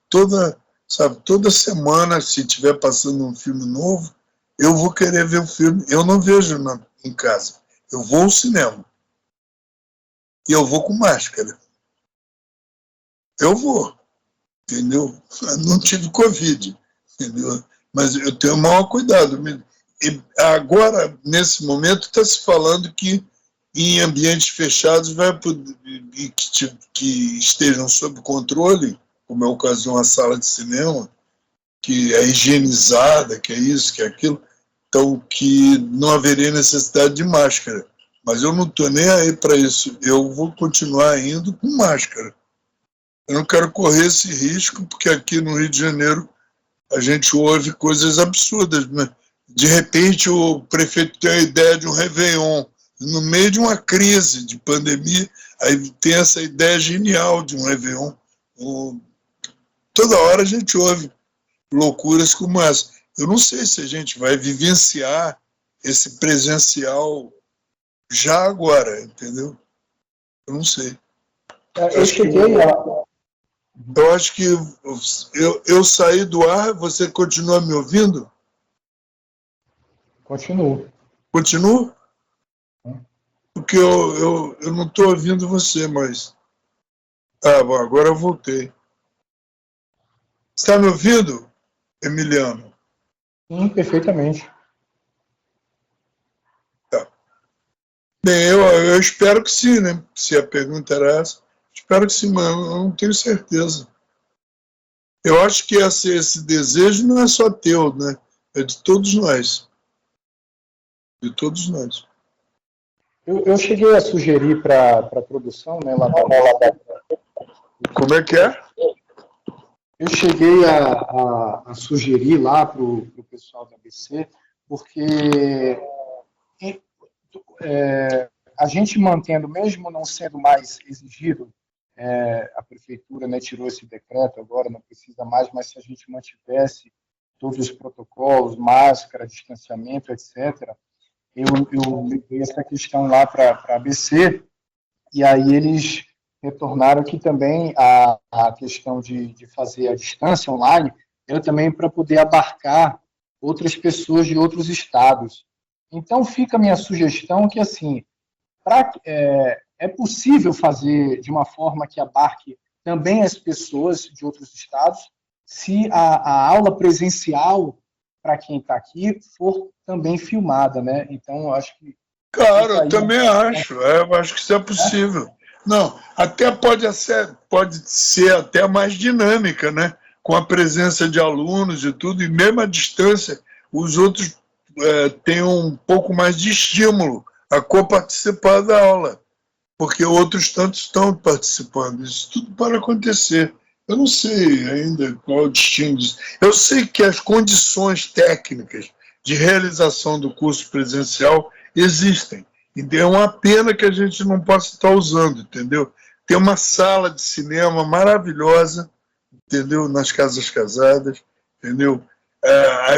Toda semana, se estiver passando um filme novo, eu vou querer ver o filme. Eu não vejo em casa. Eu vou ao cinema. E eu vou com máscara. Eu vou, entendeu? Eu não tive Covid, entendeu? Mas eu tenho o maior cuidado. E agora, nesse momento, está se falando que em ambientes fechados que estejam sob controle, como é o caso de uma sala de cinema, que é higienizada, que é isso, que é aquilo, então que não haveria necessidade de máscara. Mas eu não estou nem aí para isso. Eu vou continuar indo com máscara. Eu não quero correr esse risco, porque aqui no Rio de Janeiro a gente ouve coisas absurdas, né? De repente o prefeito tem a ideia de um Réveillon, no meio de uma crise de pandemia, aí tem essa ideia genial de um Réveillon. Toda hora a gente ouve loucuras como essa. Eu não sei se a gente vai vivenciar esse presencial já agora, entendeu? Eu não sei. Eu acho que eu saí do ar, você continua me ouvindo? Continuo. Continua? Porque eu não estou ouvindo você, mas... Bom, agora eu voltei. Você está me ouvindo, Emiliano? Sim, perfeitamente. Tá. Bem, eu espero que sim, né? Se a pergunta era essa. Espero que sim, mas eu não tenho certeza. Eu acho que esse desejo não é só teu, né? É de todos nós. De todos nós. Eu cheguei a sugerir para a produção, né, lá Como é que é? Eu cheguei a sugerir lá para o pessoal da ABC, porque a gente mantendo, mesmo não sendo mais exigido a prefeitura, né, tirou esse decreto agora, não precisa mais, mas se a gente mantivesse todos os protocolos, máscara, distanciamento, etc., eu levei essa questão lá para a ABC, e aí eles retornaram que também a questão de fazer a distância online era também para poder abarcar outras pessoas de outros estados. Então, fica a minha sugestão que, assim, é possível fazer de uma forma que abarque também as pessoas de outros estados, se a aula presencial, para quem está aqui, for também filmada, né? Então, eu acho que Claro, fica eu aí também acho. Eu acho que isso é possível. Não, até pode ser até mais dinâmica, né? Com a presença de alunos e tudo, e mesmo à distância, os outros têm um pouco mais de estímulo a coparticipar da aula, porque outros tantos estão participando. Isso tudo pode acontecer. Eu não sei ainda qual é o destino disso. Eu sei que as condições técnicas de realização do curso presencial existem. E é uma pena que a gente não possa estar usando, entendeu? Tem uma sala de cinema maravilhosa, entendeu? Nas casas casadas, entendeu?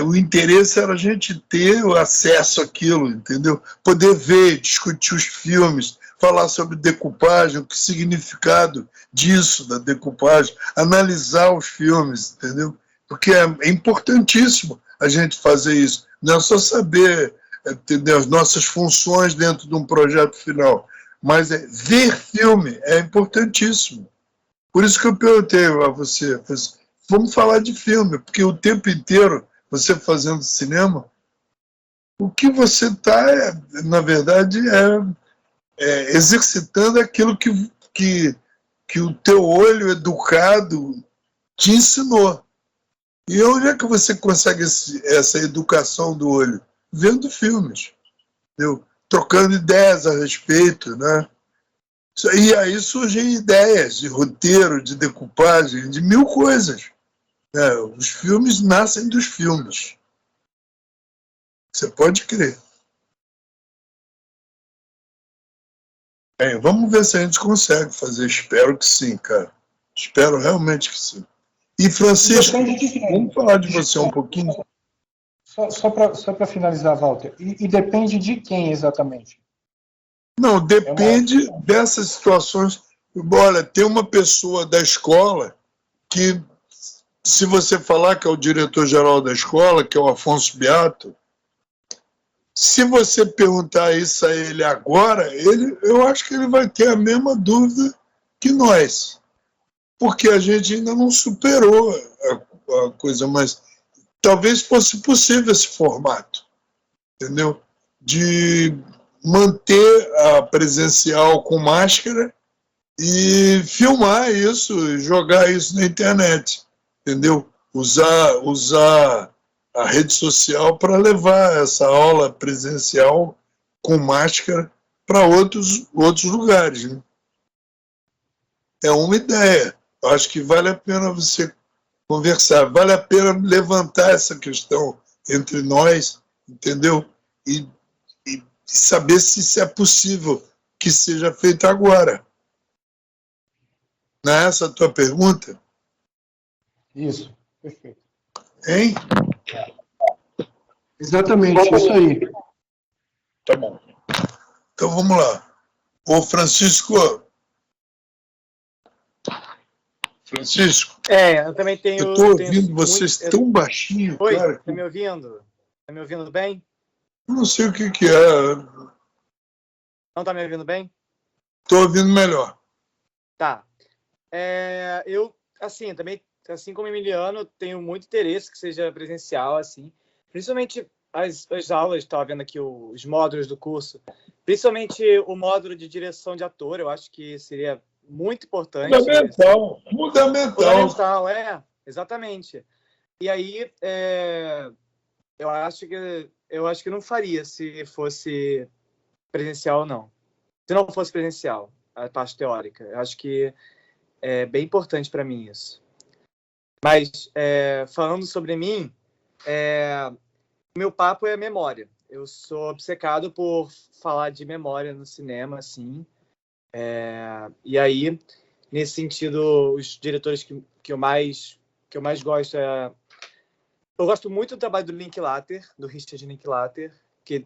O interesse era a gente ter o acesso àquilo, entendeu? Poder ver, discutir os filmes, falar sobre decupagem, o que significado disso, da decupagem, analisar os filmes, entendeu? Porque é importantíssimo a gente fazer isso. Não é só saber, entendeu, as nossas funções dentro de um projeto final, mas ver filme é importantíssimo. Por isso que eu perguntei a você, vamos falar de filme, porque o tempo inteiro, você fazendo cinema, o que você está, na verdade, exercitando aquilo que o teu olho educado te ensinou. E onde é que você consegue essa educação do olho? Vendo filmes, entendeu? Trocando ideias a respeito, né? E aí surgem ideias de roteiro, de decupagem, de mil coisas. Os filmes nascem dos filmes. Você pode crer. Bem, vamos ver se a gente consegue fazer. Espero que sim, cara. Espero realmente que sim. E, Francisco, vamos falar de você um pouquinho? Só para finalizar, Walter, e depende de quem exatamente? Não, depende dessas situações. Olha, tem uma pessoa da escola que, se você falar que é o diretor-geral da escola, que é o Afonso Beato, se você perguntar isso a ele agora, eu acho que ele vai ter a mesma dúvida que nós, porque a gente ainda não superou a coisa, mas talvez fosse possível esse formato, entendeu? De manter a presencial com máscara e filmar isso, jogar isso na internet, entendeu? Usar a rede social para levar essa aula presencial com máscara para outros lugares, né? É uma ideia. Eu acho que vale a pena você conversar, vale a pena levantar essa questão entre nós, entendeu? E saber se isso é possível que seja feito agora. Não é essa a tua pergunta? Isso, perfeito. Hein? Exatamente, isso aí. Tá bom. Então vamos lá. Ô, Francisco. Eu também tenho. Eu estou ouvindo vocês tão baixinho, Oi, cara. tá me ouvindo? Tá me ouvindo bem? Eu não sei o que é. Não tá me ouvindo bem? Estou ouvindo melhor. Tá. Eu, assim, também, assim como Emiliano, tenho muito interesse que seja presencial, assim. Principalmente as aulas, estava vendo aqui os módulos do curso. Principalmente o módulo de direção de ator, eu acho que seria muito importante. Fundamental, exatamente. E aí, eu acho que não faria se fosse presencial ou não. Se não fosse presencial, a parte teórica. Eu acho que é bem importante para mim isso. Mas, falando sobre mim, meu papo é memória. Eu sou obcecado por falar de memória no cinema, assim. E aí, nesse sentido, os diretores que eu mais gosto eu gosto muito do trabalho do Linklater, do Richard Linklater,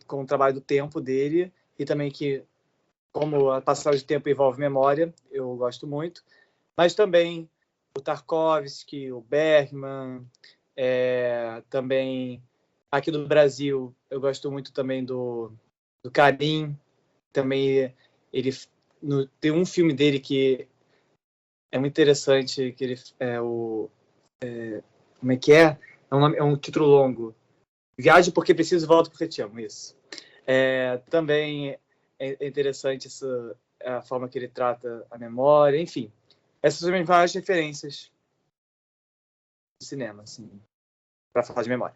com o trabalho do tempo dele, e também que, como a passagem de tempo envolve memória, eu gosto muito. Mas também o Tarkovsky, o Bergman, também aqui do Brasil, eu gosto muito também do Karim. Também ele tem um filme dele que é muito interessante, que ele como é que é? É um título longo. Viagem porque preciso, volto porque te amo. Isso. Também é interessante a forma que ele trata a memória, enfim. Essas são as várias referências do cinema, assim, para falar de memória.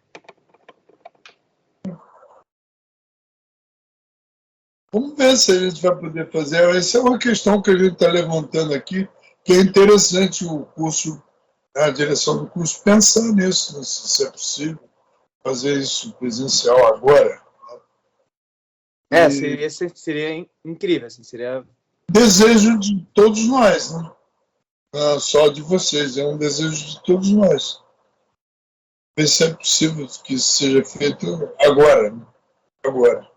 Vamos ver se a gente vai poder fazer. Essa é uma questão que a gente está levantando aqui, que é interessante o curso, a direção do curso, pensar nisso, se é possível fazer isso presencial agora. Seria incrível, assim, seria... Desejo de todos nós, né? Não só de vocês, é um desejo de todos nós. Ver se é possível que isso seja feito agora, né? Agora.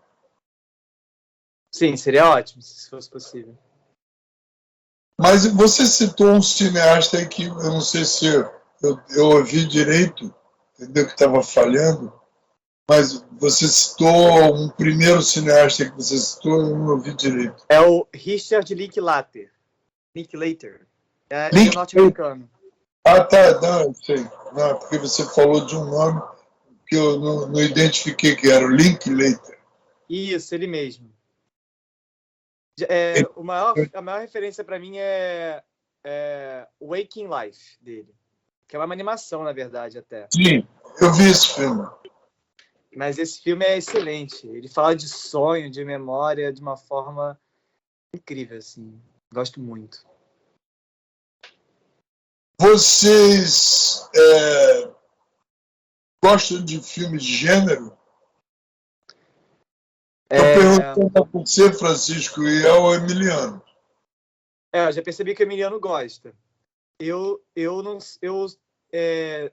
Sim, seria ótimo, se fosse possível. Mas você citou um cineasta aí que eu não sei se eu ouvi direito, entendeu, que estava falhando, mas você citou um primeiro cineasta que você citou, eu não ouvi direito. É o Richard Linklater. Ele é norte-americano. Ah, tá, não, sei. Não, porque você falou de um nome que eu não identifiquei, que era o Linklater. Isso, ele mesmo. A maior referência para mim é Waking Life dele, que é uma animação, na verdade, até. Sim, eu vi esse filme. Mas esse filme é excelente. Ele fala de sonho, de memória, de uma forma incrível, assim. Gosto muito. Vocês gostam de filmes de gênero? Estou perguntando a você, Francisco, e ao Emiliano. Eu já percebi que o Emiliano gosta.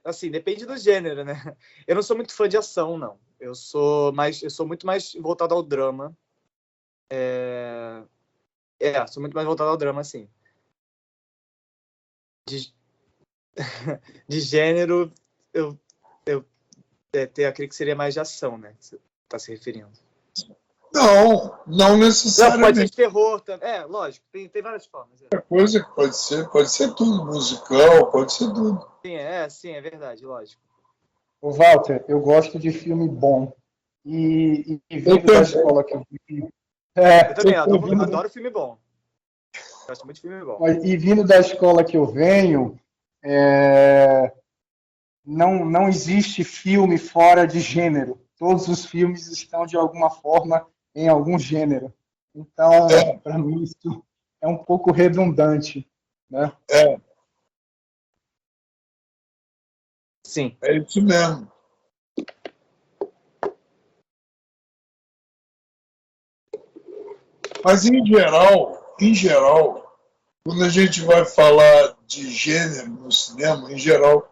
Assim, depende do gênero, né? Eu não sou muito fã de ação, não. Eu sou muito mais voltado ao drama. Sou muito mais voltado ao drama, assim. De gênero, eu acredito que seria mais de ação, né? Que você está se referindo. Não necessariamente. Pode ser de terror também. Lógico, tem várias formas. É coisa que pode ser tudo, musical, pode ser tudo. Sim, é verdade, lógico. Ô, Walter, eu gosto de filme bom. E vindo da escola que eu vim. Eu também, adoro filme bom. Gosto muito de filme bom. E vindo da escola que eu venho, não existe filme fora de gênero. Todos os filmes estão, de alguma forma, em algum gênero. Então, para mim, isso é um pouco redundante, né? Sim. É isso mesmo. Mas, em geral, quando a gente vai falar de gênero no cinema, em geral,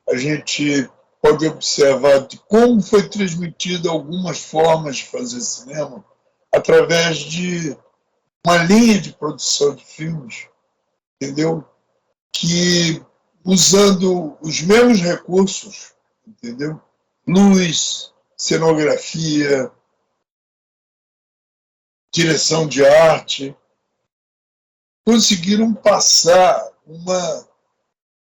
a gente pode observar de como foi transmitida algumas formas de fazer cinema através de uma linha de produção de filmes, entendeu? Que, usando os mesmos recursos, entendeu? Luz, cenografia, direção de arte, conseguiram passar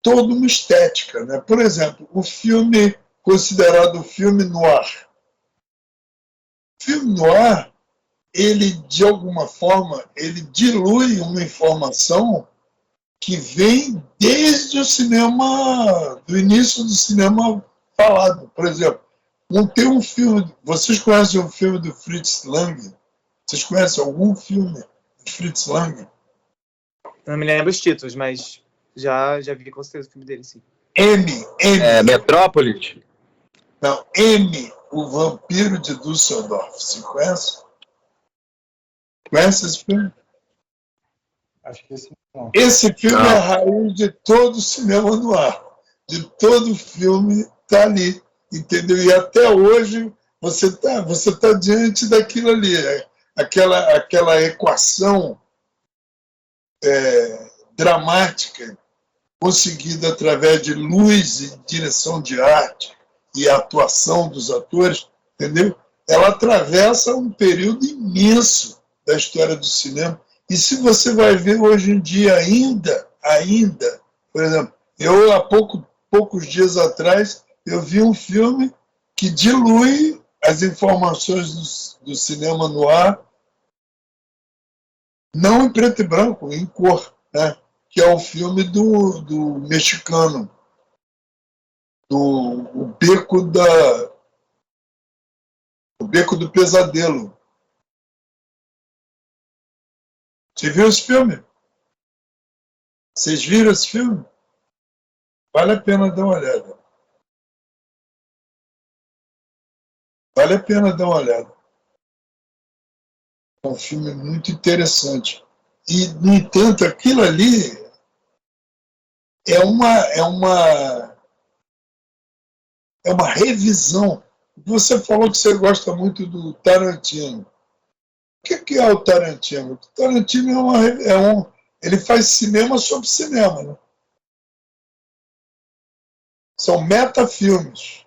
toda uma estética, né? Por exemplo, o filme considerado filme noir. O filme noir, ele, de alguma forma, ele dilui uma informação que vem desde o cinema, do início do cinema falado. Por exemplo, tem um filme, vocês conhecem o filme do Fritz Lang? Vocês conhecem algum filme do Fritz Lang? Não me lembro os títulos, mas já vi com certeza o filme dele, sim. Metrópolis? Não, M, o Vampiro de Düsseldorf. Você conhece? Conhece esse filme? Acho que esse Esse filme é a raiz de todo o cinema no ar. De todo filme está ali, entendeu? E até hoje você tá diante daquilo ali, aquela equação dramática conseguida através de luz e direção de arte e a atuação dos atores, entendeu? Ela atravessa um período imenso da história do cinema. E se você vai ver hoje em dia ainda, por exemplo, eu há poucos dias atrás, eu vi um filme que dilui as informações do cinema no ar, não em preto e branco, em cor, né? Que é o filme do mexicano, o Beco do Pesadelo. Você viu esse filme? Vocês viram esse filme? Vale a pena dar uma olhada. Vale a pena dar uma olhada. É um filme muito interessante. E, no entanto, aquilo ali é uma revisão. Você falou que você gosta muito do Tarantino. O que é o Tarantino? O Tarantino ele faz cinema sobre cinema, né? São metafilmes.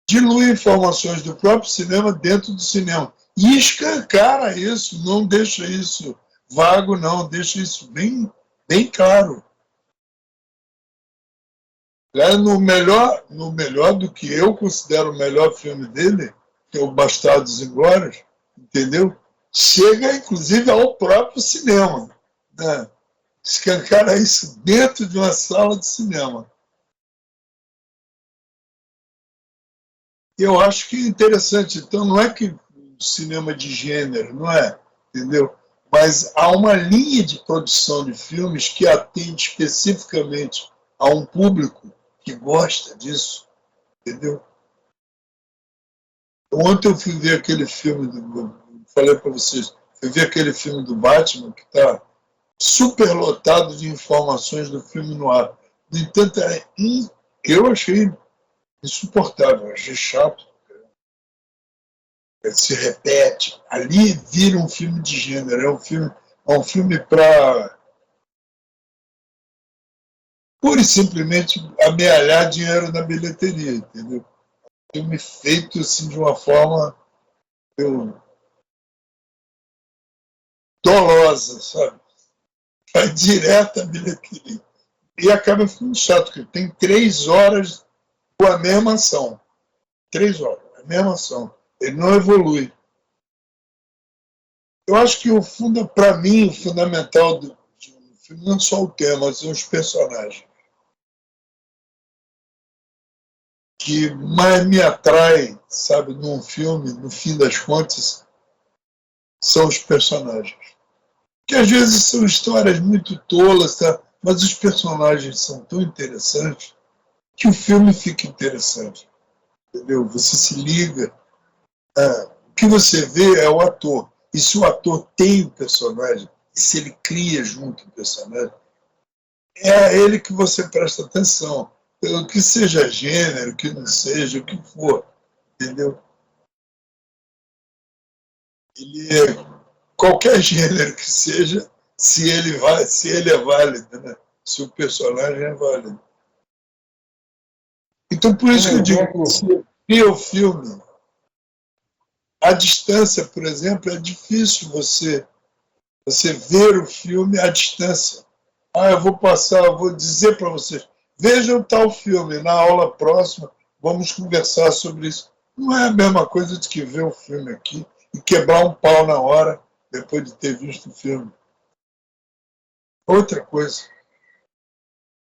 Dilui informações do próprio cinema dentro do cinema. E escancara isso, não deixa isso vago, não, deixa isso bem, bem claro. No melhor do que eu considero o melhor filme dele, que é o Bastardos Inglórios, entendeu? Chega, inclusive, ao próprio cinema, né? Escancara isso dentro de uma sala de cinema. Eu acho que é interessante. Então, não é que cinema de gênero, não é, entendeu? Mas há uma linha de produção de filmes que atende especificamente a um público que gosta disso, entendeu? Ontem eu fui ver aquele filme, falei para vocês, fui ver aquele filme do Batman, que está super lotado de informações do filme no ar. No entanto, eu achei insuportável, achei chato. Ele se repete. Ali vira um filme de gênero, é um filme para pura e simplesmente amealhar dinheiro na bilheteria, entendeu? Filme feito assim, de uma forma dolosa, sabe? Vai direto à bilheteria. E acaba ficando chato, porque tem 3 horas com a mesma ação. 3 horas, a mesma ação. Ele não evolui. Eu acho que para mim, o fundamental do filme não é só o tema, mas são os personagens. Que mais me atrai, sabe, num filme, no fim das contas, são os personagens. Que às vezes são histórias muito tolas, tá? Mas os personagens são tão interessantes que o filme fica interessante. Entendeu? Você se liga. O que você vê é o ator. E se o ator tem o personagem, e se ele cria junto o personagem, é a ele que você presta atenção. O que seja gênero, que não seja, o que for, entendeu? Qualquer gênero que seja, se ele é válido, né? Se o personagem é válido. Então, por isso que eu digo, se cria o filme, à distância, por exemplo, é difícil você ver o filme à distância. Eu vou dizer para vocês, vejam tal filme, na aula próxima vamos conversar sobre isso. Não é a mesma coisa de que ver o filme aqui e quebrar um pau na hora depois de ter visto o filme. Outra coisa.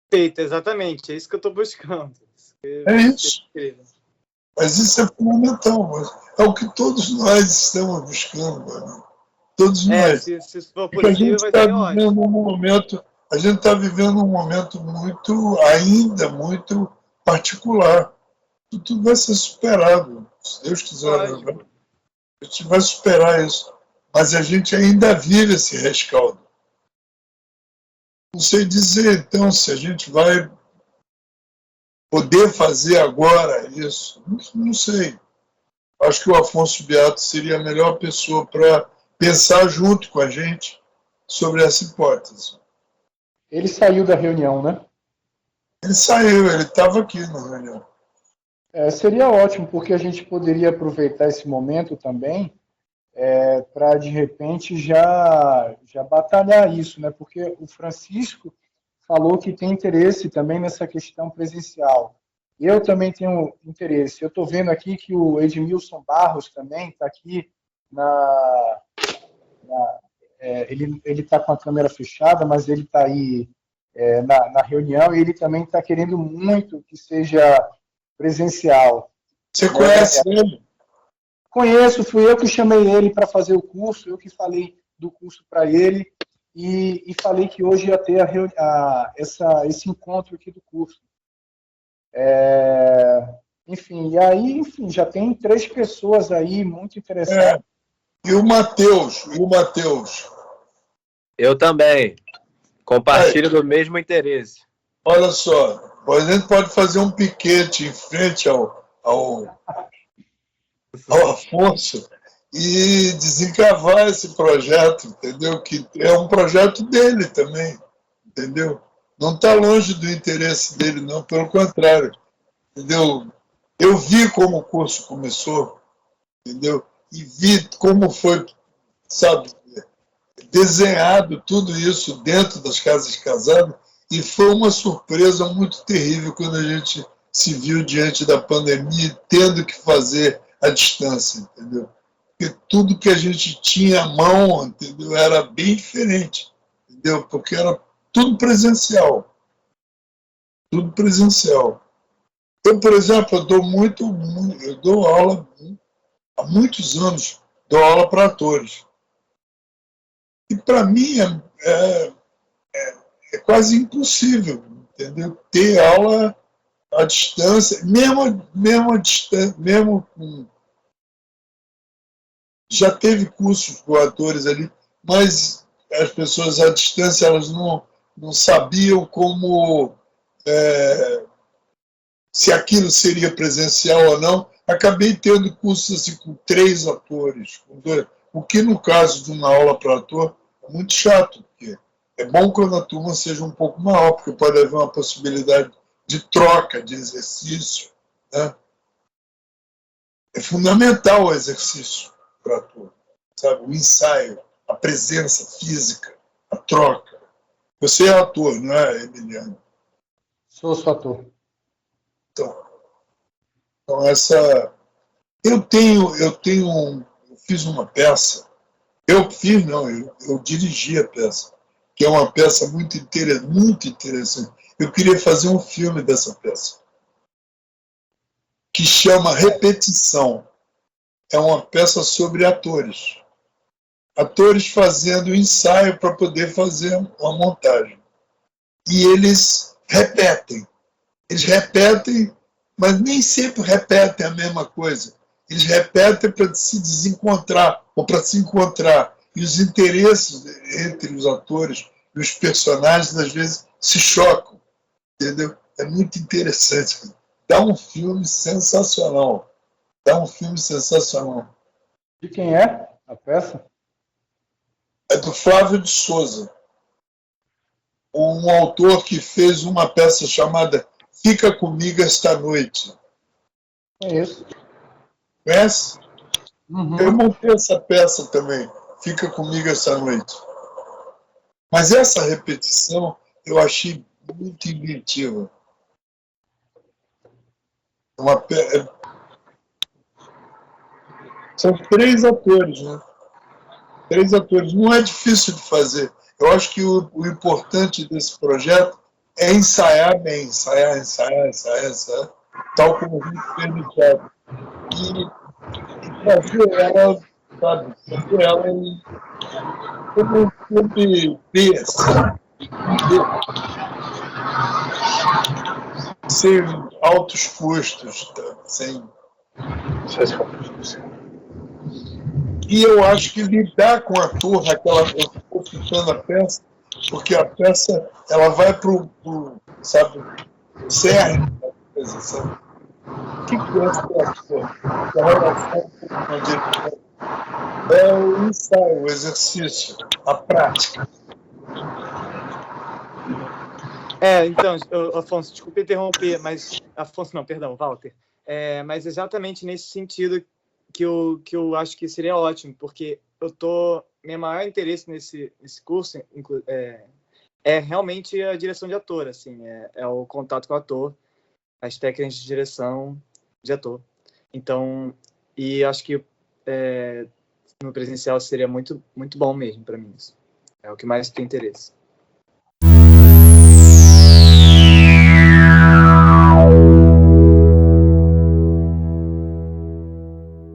Perfeito, exatamente, é isso que eu estou buscando. É isso. Mas isso é fundamental, é o que todos nós estamos buscando, né? Todos nós. Se for possível, vai ser ótimo. A gente está vivendo um momento ainda muito particular. Tudo vai ser superado, se Deus quiser. Né? A gente vai superar isso. mas a gente ainda vive esse rescaldo. Não sei dizer, então, se a gente vai poder fazer agora isso. Não sei. Acho que o Afonso Beato seria a melhor pessoa para pensar junto com a gente sobre essa hipótese. Ele saiu da reunião, né? Ele saiu, ele estava aqui na reunião. Seria ótimo, porque a gente poderia aproveitar esse momento também para, de repente, já batalhar isso, né? Porque o Francisco falou que tem interesse também nessa questão presencial. Eu também tenho interesse. Eu estou vendo aqui que o Edmilson Barros também está aqui ele está com a câmera fechada, mas ele está aí na reunião e ele também está querendo muito que seja presencial. Você conhece ele? Conheço, fui eu que chamei ele para fazer o curso, eu que falei do curso para ele e falei que hoje ia ter esse encontro aqui do curso. Enfim, e aí, já tem 3 pessoas aí muito interessadas. E o Matheus? Eu também. Compartilho do mesmo interesse. Olha só, a gente pode fazer um piquete em frente ao Afonso e desencavar esse projeto, entendeu? Que é um projeto dele também, entendeu? Não está longe do interesse dele, não, pelo contrário, entendeu? Eu vi como o curso começou, entendeu? E vi como foi, sabe, desenhado tudo isso dentro das casas casadas, e foi uma surpresa muito terrível quando a gente se viu diante da pandemia, tendo que fazer à distância, entendeu? Porque tudo que a gente tinha à mão, entendeu, era bem diferente, entendeu? Porque era tudo presencial. Tudo presencial. Eu, por exemplo, eu dou aula há muitos anos, dou aula para atores. E para mim é quase impossível, entendeu? Ter aula à distância, mesmo à distância, já teve cursos com atores ali, mas as pessoas à distância elas não sabiam como se aquilo seria presencial ou não. Acabei tendo cursos assim, com 3 atores, com 2, o que no caso de uma aula para ator é muito chato, porque é bom quando a turma seja um pouco maior, porque pode haver uma possibilidade de troca de exercício, né? É fundamental o exercício para ator, sabe? O ensaio, a presença física, a troca. Você é ator, não é, Emiliano? Sou ator. Então eu fiz uma peça. Eu dirigi a peça, que é uma peça muito interessante. Eu queria fazer um filme dessa peça, que chama Repetição. É uma peça sobre atores. Atores fazendo ensaio para poder fazer uma montagem. E eles repetem. Mas nem sempre repetem a mesma coisa. Eles repetem para se desencontrar, ou para se encontrar. E os interesses entre os atores e os personagens, às vezes, se chocam. Entendeu? É muito interessante. Dá um filme sensacional. De quem é a peça? É do Flávio de Souza, um autor que fez uma peça chamada Fica Comigo Esta Noite. É isso. Conhece? Uhum. Eu montei essa peça também, Fica Comigo Esta Noite. Mas essa repetição eu achei muito inventiva. São 3 atores, né? 3 atores. Não é difícil de fazer. Eu acho que o importante desse projeto é ensaiar bem, ensaiar, tal como a gente fez no teatro. E fazer ela, sabe, fazer ela como um filme B, assim, sem altos custos, tá? Sem... E eu acho que lidar com a ator, eu estou citando a peça, porque a peça ela vai para o cerne da coisa, sabe? O que é ser ator? A relação com a direção é o ensaio, o exercício, a prática. Então, Afonso, desculpa interromper, mas... Afonso, não, perdão, Walter. Mas exatamente nesse sentido que eu acho que seria ótimo, porque meu maior interesse nesse curso é realmente a direção de ator, assim, é o contato com o ator, as técnicas de direção de ator. Então, e acho que no presencial seria muito, muito bom mesmo para mim isso. É o que mais tem interesse.